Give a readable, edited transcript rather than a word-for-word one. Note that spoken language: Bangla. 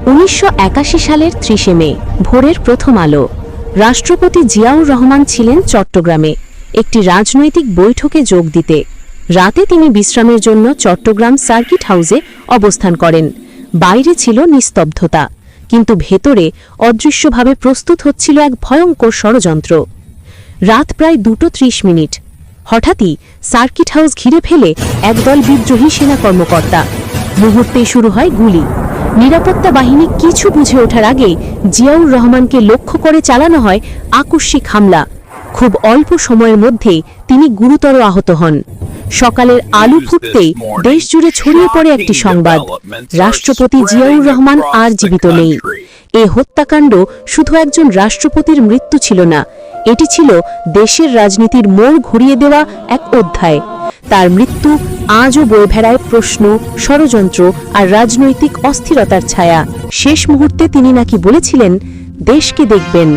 1981 সালের 30 মে ভোরের প্রথম আলো। রাষ্ট্রপতি জিয়াউর রহমান ছিলেন চট্টগ্রামে একটি রাজনৈতিক বৈঠকে যোগ দিতে। রাতে তিনি বিশ্রামের জন্য চট্টগ্রাম সার্কিট হাউসে অবস্থান করেন। বাইরে ছিল নিস্তব্ধতা, কিন্তু ভেতরে অদৃশ্যভাবে প্রস্তুত হচ্ছিল এক ভয়ঙ্কর ষড়যন্ত্র। রাত প্রায় 2:30। হঠাৎই সার্কিট হাউস ঘিরে ফেলে একদল বিদ্রোহী সেনা কর্মকর্তা। মুহূর্তেই শুরু হয় গুলি। নিরাপত্তা বাহিনী কিছু বুঝে ওঠার আগেই জিয়াউর রহমানকে লক্ষ্য করে চালানো হয় আকস্মিক হামলা। খুব অল্প সময়ের মধ্যেই তিনি গুরুতর আহত হন। সকালের আলো ফুটতেই দেশ জুড়ে ছড়িয়ে পড়ে একটি সংবাদ, রাষ্ট্রপতি জিয়াউর রহমান আর জীবিত নেই। এ হত্যাকাণ্ড শুধু একজন রাষ্ট্রপতির মৃত্যু ছিল না, এটি ছিল দেশের রাজনীতির মোড় ঘুরিয়ে দেওয়া এক অধ্যায়। তার মৃত্যু আজও বয়ে বেড়ায় প্রশ্ন, ষড়যন্ত্র আর রাজনৈতিক অস্থিরতার ছায়া। শেষ মুহূর্তে তিনি নাকি বলেছিলেন, দেশকে দেখবেন,